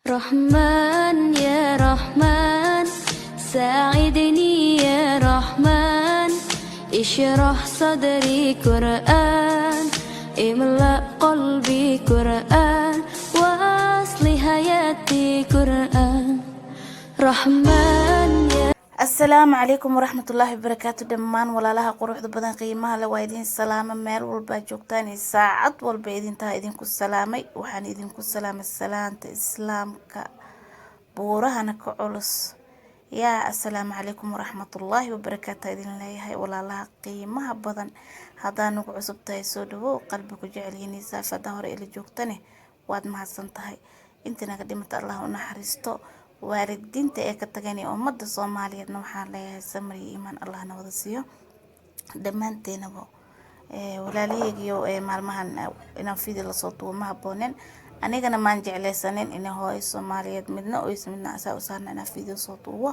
رحمن يا رحمن ساعدني يا رحمن اشرح صدري قرآن املأ قلبي قرآن واصلح حياتي قرآن رحمن يا السلام عليكم ورحمة الله وبركاته دمان ولا لها قروح بدن قيمها لوايدين سلامة ميل والبا جوكتاني ساعد والبا إذن تها إذن كو السلامي وحان إذن كو السلام السلامة إسلامك بورها نكو علص يا السلام عليكم ورحمة الله وبركاته إذن ليهي ولا لها قيمها بدن هذا نكو عصب تاي سودو قلبك جعليني سافة دهور إلي جوكتاني واد mahadsan tahay intina qadimta Allah una xariisto waalidiinta ee ka tagani ummadda Soomaaliyeedna waxaan leeyahay samri iimaan Allah na wada siiyo dhamaanteenaba walaalihaygiyo maalmahan inaan fiidii la soo duubo ma habboonin anigana maan jeclaysanin in hooyo Soomaaliyeed midna oo ismidna asaa u saarna inaan fiidii soo duubo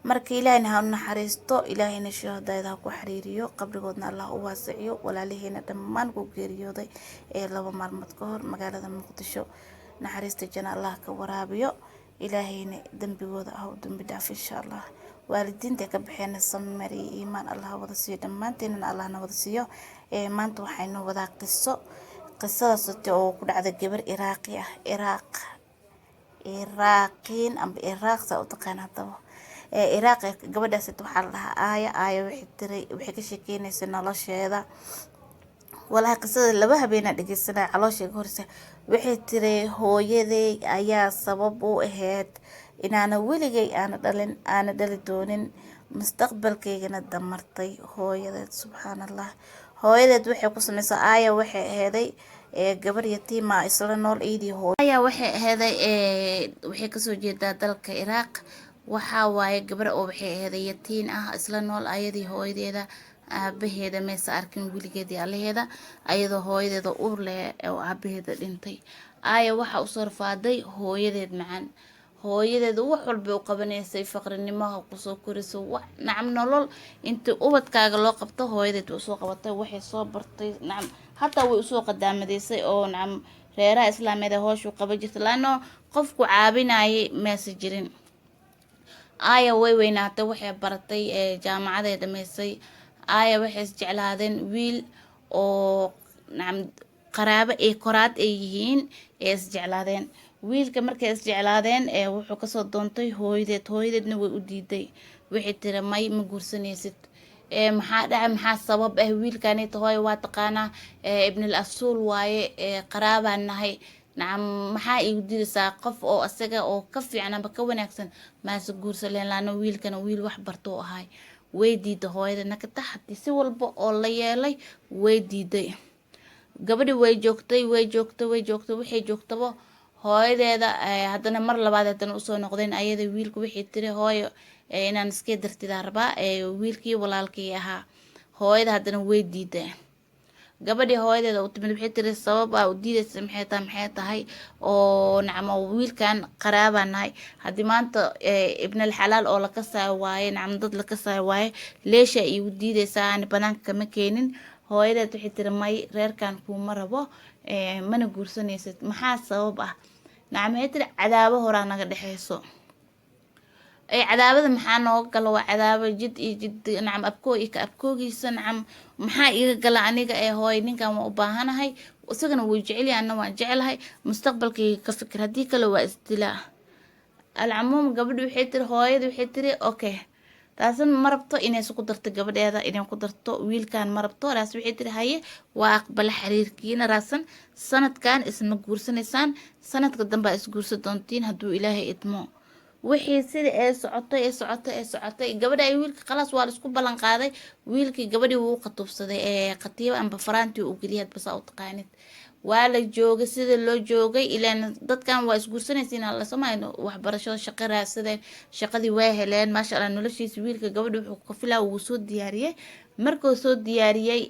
markii Ilaahayna ha naxariisto Ilaahayna shahaadada ku xiriiriyo qabrigoodna Allah u waasiyo walaalihayna dhammaan ku geeriyooday laba maalmood ka hor magaalada Muqdisho naxariista jana Allah ka waraabiyo ilaahayna dambigooda ah dambi dhaaf insha Allah waalidiinta ka baxeen samari iimaan Allah wada siiyo dhamaanteena Allah na wada siiyo maanta waxaynu wada qisadaas oo ku dhacday gabar Iraaqi ah Iraaqiin amba Iraaqsa u taqaanaa Iraaq gabadhaas waxaa la dhahaa Aaya waxay ka sheekeynaysaa nolosheeda walahi qisada laba habeena dhageysanay caloosheega horse waxay tiri hooyaday ayaa sabab u ahayd inaana weligay aana dhali doonin mustaqbalkeygana damartay hooyadeed subxaanallah hooyadeed waxay ku sameysay Aaya waxay ahayd gabar yatiima isla nool eedii Aaya waxay ahayd waxay ka soo jeedaa dalka Iraaq waxa waaye gabar oo waxay ahayd yatiin ah isla nool ayadii hooyadeeda aabaheeda meesa arkin wiligeedii allaheeda ayadoo hooyadeeda uur leh oo aabaheeda dhintay Aaya waxa u soo rafaaday hooyadeed macaan hooyadeeda wax walba u qabanaysay faqrinimo ku soo koriso wax nacam nolol inta ubadkaaga loo qabto hooyadeed u soo qabatay waxay soo bartay nacam hatta way u soo qadaamadeysay oo nacam reeraha islaamiyada hoosh u qaban jirtay laano qofku caabinayay meesa jirin Aaya way weynaatay waxay baratay jaamacadeeda dhameysay Aaya waxay isjeclaadeen wiil oo nacam qaraabo koraad ay yihiin isjeclaadeen wiilka markay isjeclaadeen wuxuu ka soo doontay hooyadeedna way u diiday waxay tiri may ma guursanaysid maxaa dhacay maxaa sabab wiilkani hooyo waa taqaana ibn al-asuul waaye qaraabaan nahay nacam maxaa igu diidaysaa qof oo asaga oo ka fiican aba ka wanaagsan maase guursaleen laana wiilkana wiil wax barto ahay way diiday hooyada nakata hadii si walba oo la yeelay way diiday gabadhi way joogtay waxay joogtaba hooyadeeda haddana mar labaad haddana usoo noqdeen ayada wiilku waxay tiri hooyo inaan iska dartida rabaa wiilkii walaalkii ahaa hooyada haddana way diiday gabadhi hooyadeeda u timid waxay tiri sabab u diidaysa maxay tahay oo nacmo wiilkan qaraabaan nahay hadii maanta ibn al-halaal oo la ka saay waaye nacmo dad la ka saay waaye leesha igu diidaysaa aan banaanka kama keenin hooyadeed waxay tiri may reerkan kuma rabo mana guursanaysid maxaa sabab ah nacmo waxay tiri cadaabo horaa naga dhaxayso cadaabada maxaa nooga gala waa cadaabo jid nacam abkoogiisa nacam maxaa iga gala aniga hooy ninkan waa u baahanahay isagana way jecel yahay anna waan jecelahay mustaqbalkayga ka fikir haddii kale waa isdilaa alcamuum gabadhi waxay tiri hooyada waxay tiri okay taasan ma rabto inay isku darto gabadheeda inay ku darto wiilkan ma rabto raas waxay tiri haye waa aqbala xiriirkiina raasan sanadkan isma guursanaysaan sanadka dambe is guursan doontiin hadduu ilaahay idmo wixii sida socotay gabadha ay wiilka khalaas waa la isku ballan qaaday wiilkii gabadhii wuu qatubsaday qatiiba amba faraantii uu geliyay bas u taqaanid waa la joogay sida loo joogay ilaan dadkan waa isguursanaysiin la sameeyno waxbarasho shaqo raadsadeen shaqadii way heleen maasha Allah noloshiisa wiilka gabadha wuxuu ka filaa uu soo diyaariyay markuu soo diyaariyay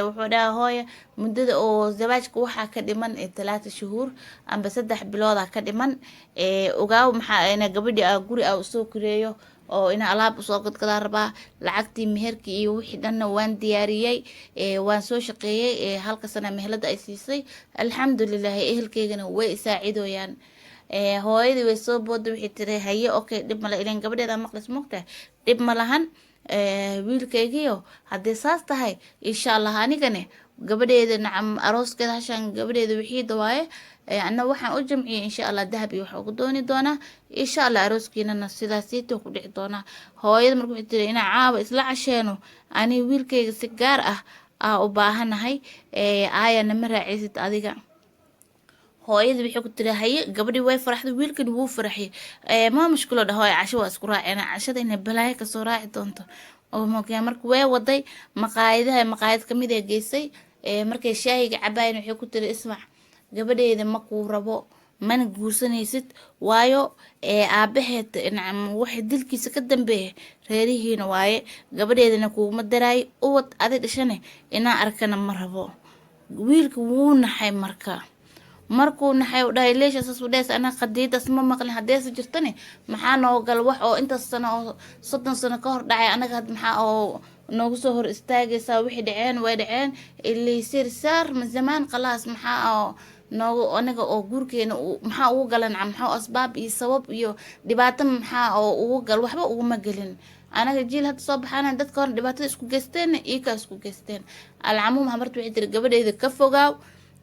wuxuu dhahaa hooyo muddada oo zawaajka waxa ka dhiman 3 shuhur amba 3 bilood ka dhiman ogaaw maxaa ina gabadhi guri soo kureeyo oo ina alaab soo gadgada rabaa lacagtii meherkii iyo wixii dhanna waan diyaariyay waan soo shaqeeyay halka sana mehelada ay siisay alxamdulillah ehelkeygana way saacidooyaan hooyadii way soo booday waxay tiri haye okay dhib male ileen gabadheeda maqlis mogtahay dhib ma lahan wiilkaygiyo haddii saas tahay insha allah anigane gabadheeda nacam arooskeeda hashaan gabadheeda wixiida waaye anna waxaan u jamciyay insha allah dahab iyo waxa ugu dooni doonaa insha allah arooskiinana sidaasiito ku dhici doonaa hooyada marka waxay tiri inaan caawa isla casheeno ani wiilkayga si gaar ah u baahanahay aayana ma raacaysid adiga hooyadii waxay ku tiri haye gabadhii way faraxday wiilkani wuu faraxiyay ma mushkilo dhaho casho waa isku raaceen cashada inay balaayo kasoo raaci doonto oo moogyaa marka way waday maqaayad kamid ee geysay markay shaahiga cabaayeen waxay ku tiri ismac gabadheeda ma kuu rabo mana guursanaysid waayo aabaheed nacam waxay dilkiisa ka dambeeya reerihiina waaye gabadheedana kuuma daraayo uwad adi dhashane inaan arkana ma rabo wiilka wuu naxay markuu naxay u dhahay leesha saas u dhays anaa qadiidaas ma maqlin haddeese jirtane maxaa noo gal wax oo intaas sano oo 30 sano ka hor dhacay anaga maxaa oo noogu soo hor istaagaysaa wixii dhaceen way dhaceen ilaysiir saar ma zamaan qalaas maxaa oo noogu anaga oo guurkeena maxaa ugu galan maxaa asbaab iyo sabab iyo dhibaato maxaa oo ugu gal waxba uguma gelin anaga jiil hadda soo baxaana dadka hor dhibaatada isku geysteen iyo ka isku geysteen alcamuum habartu waxay tiri gabadheeda ka fogaaw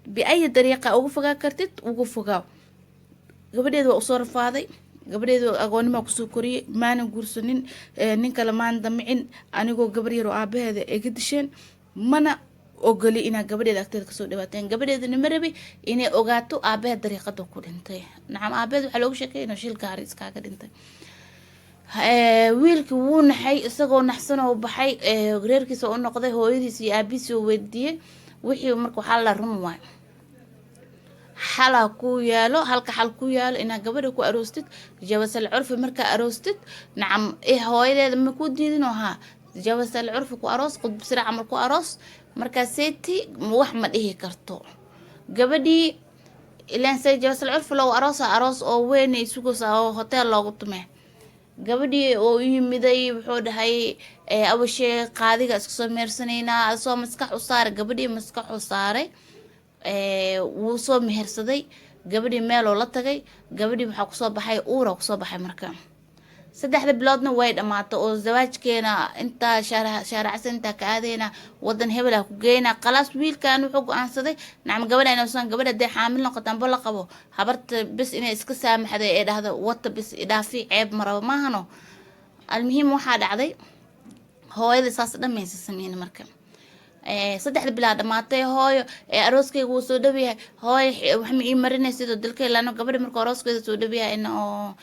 بأي طريقة ugu fogaa kartid ugu fogaaw gabadheedu waa usoo rafaaday gabadheedu agoonima kusoo koriyay maana guursanin nin kale maan damicin anigoo gabar yar oo aabaheeda iga disheen mana ogoli inaa gabadheeda agteeda kasoo dhawaateen gabadheedana ma rabi inay ogaato aabaheed dariiqada ku dhintay nacam aabaheed waxaa loogu sheekay inuu shil gaari iskaaga dhintay wiilkii wuu naxay isagoo naxsan oo baxay reerkiisa u noqday hooyadiisa iyo aabihiisa oo weydiiyey wixii marka waxaa la run waay xala ku yaalo halka xal ku yaalo inaa gabadha ku aroostid jawasal curfi marka aroostid nacam hooyadeeda ma ku diidin oo haa jawasal curfi ku aroos qudb sira camal ku aroos marka seeti wax ma dhihi karto gabadhii ilaan say jawasal curfi loo aroos oo weyn ay sugaysa oo hotel loogu tumay gabadhii oo yimiday wuxuu dhahay awashee qaadiga iska soo meersanayna soo maskax u saaray gabadhii maskax u saaray wuu soo mehersaday gabadhii meeloo la tagay gabadhii waxaa kusoo baxay uura kusoo baxay marka 3 biloodna way dhammaatay oo zawaajkeena intaa shaaracsan intaa ka aadayna wadan hebel ah ku geeyna qalaas wiilkan wuxuu go'aansaday nacam gabadha inay soo gabadha dee xaamil noqotaan bal qabo habarta bis inay iska saamaxday ee dhahdo wata bis idaafi ceeb maraba maahano almuhiim waxaa dhacday hooyada saas dhamaysa sameeyay marka 3 bilood dhamaatay hooyo arooskeyga wuu soo dhaweeyay hooyo wax ma ii marinaysid dalkay laano gabadha marka arooskeeda soo dhaweeyay in oo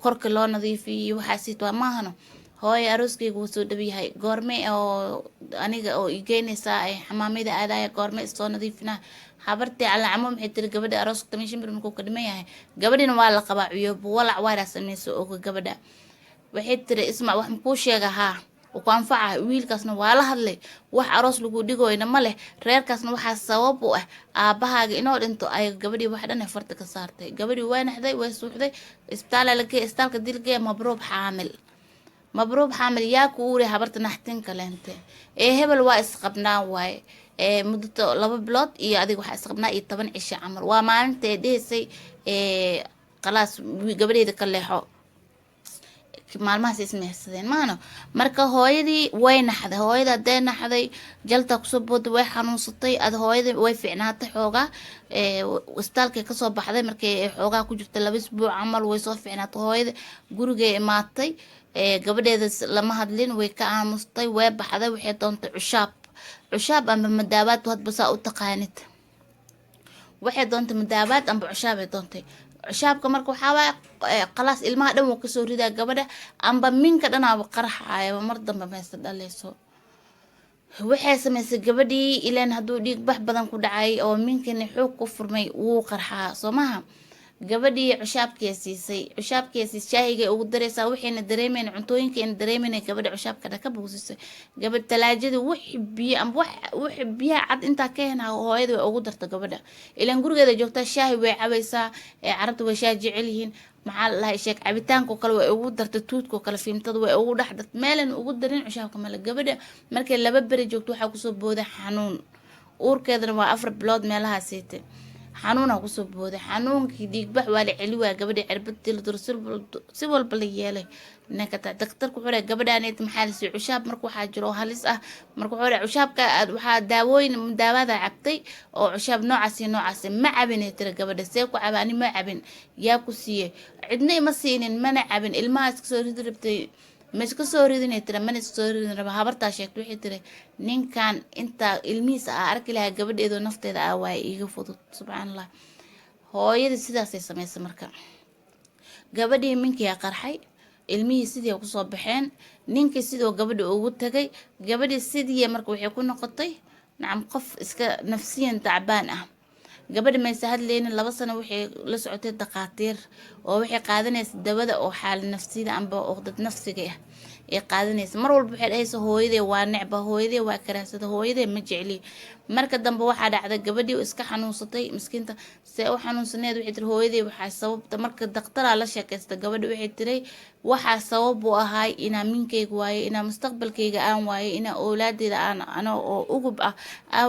korka loo nadiifiyo waxa siit waa maahano hooyo arooskeyga wuu soo dhaweeyay goorme oo aniga oo igeynaysa ay xamaamada aadaya goorme soo nadiifina habartii alcamo maxay tiri gabadha arooska tamishin bir markuu ka dhimayahay gabadhina waa la qabaa ciyo walac waa sameeyso oo gabadha waxay tiri isma wax ku sheega haa ku anfaca wiilkaasna waa la hadlay wax aroos lagu dhigoyna ma leh reerkaasna waxa sabab u ah aabahaaga inoo dhinto ay gabadhii wax dhan farta ka saartay gabadhii way naxday way suuxday isbitaalka dilgay mabruub xaamil yaa ku uuri habarta naxtin kaleente hebel waa isqabnaa waay muddo 2 bilood iyo adiga waxa isqabnaa iyo 10 cisho camal waa maalinta ay dheesay qalaas gabadheeda ka leexo maalmahaas ismeersadeen maano marka hooyadii way naxday hooyada hadday naxday jalta kusoo booday way xanuunsatay ad hooyadii way fiicnaatay xoogaa isbitaalkay kasoo baxday markay xoogaa ku jirtay 2 isbuuc camal way soo fiicnaatay hooyada gurigay imaatay gabadheeda lama hadlin way ka aamustay way baxday waxay doontay cushaab ama madaabaad hadba saa u taqaanid waxay doontay madaabaad ama cushaab ay doontay cushaabka marka waxaa waa qalaas ilmaha dhan wuu kasoo ridaa gabadha amba minka dhanaaba qaraxaaya mar dambe meesa dhalayso waxay samaysay gabadhii ilaan hadduu dhiig bax badan ku dhacay oo minkani xoog ku furmay wuu qarxaa soo maha gabadhii cushaabkeesiisay shaahiga ugu dareysaa waxayna dareemayna cuntooyinkeena dareemayna gabadha cushaabka ka buusisay gabadh talaajada wax biyaha cad intaa ka hena hooyada way ugu darta gabadha ilaan gurigeeda joogtaa shaahi way cabaysaa carabta way shaah jecel yihiin maxaa la dhahay sheeg cabitaanka kale way ugu darta tuudka kale fiimtada way ugu dhaxdad meelan ugu darin cushaabka male gabadha markay 2 beri joogto waxaa kusoo booda xanuun uurkeedana waa 4 bilood meelaha siitay xanuuna kusoo booday xanuunkii dhiigbax waa la celi waa gabadha cirbadii la duro si walba la yeelay ninka daktarku wuxuu dhahay gabadhaaned maxaa la siiyey cushaab marka waxaa jiro oo halis ah marka wuxuu dhahay cushaabka waxaa daawooyin daawada cabtay oo cushaab noocaas iyo noocaas ma cabin ay tiri gabadha see ku caba ani ma cabin yaa ku siiyey cidna ima siinin mana cabin ilmaha iska soo ridi rabtay ma iska soo ridinay tiri mana iska soo ridin raba habartaa sheegtay waxay tiri ninkan intaa ilmihiisa arki lahaa gabadheedo nafteeda waaye iiga fudud subxaanallah hooyadii sidaasay samaysay marka gabadhii minkiyaa qarxay ilmihii sidii kusoo baxeen ninkii sidoo gabadha ugu tagay gabadhii sidii marka waxay ku noqotay nacam qof iska nafsiyan tacbaan ah gabadha maysa hadlaynin 2 sano waxay la socotay dhaqaatiir oo waxay qaadanaysa dawada oo xaal nafsida amba oo dad nafsiga ah ee qaadanaysa mar walba waxay dhahaysa hooyadee waa necba hooyadee waa karaasada hooyadee ma jecli marka dambe waxaa dhacday gabadhii iska xanuunsatay miskiinta see u xanuunsaneed waxay tiri hooyadee waxaa sababta marka dhakhtaraa la sheekaysta gabadha waxay tiri waxaa sabab u ahay inaa minkayga waaye inaa mustaqbalkayga aan waaye inaa oolaadeeda aan ano oo ugub ah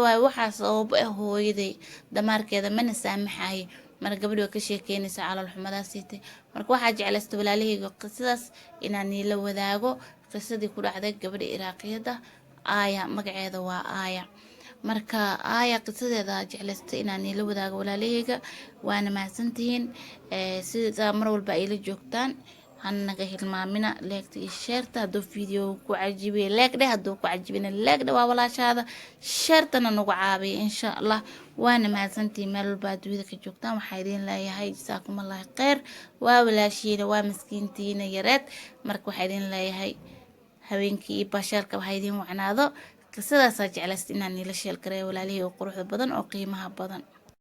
waaye waxaa sabab ah hooyadee damaarkeeda mana saamaxaye marka gabadhi waa ka sheekeynaysa calool xumadaasiite marka waxaa jeclaysta walaalahayga qisadaas inaan niila wadaago qisadii ku dhacday gabadha iraaqiyada aaya magaceeda waa aaya marka aaya qisadeeda jeclaysta inaan niila wadaago walaalahayga waana mahadsantihiin sida mar walba ay la joogtaan hanaga hilmaamina leegta iyo sheerta hadduu video ku cajibiye leegdhe hadduu ku cajibina leegdhe waa walaashaada sheertana nagu caabiya insha allah waana mahadsantihiin meel walba adduunyada ka joogtaan waxaa idin leeyahay jasaakumallaahi kheyr waa walaashiina waa miskiintiina yareed marka waxaa idin leeyahay habeenkii iyo bashaarka waxaa idin wacnaado qisadaasaa jeclaysta inaan niila sheelgareeyo walaalihii oo quruxda badan oo qiimaha badan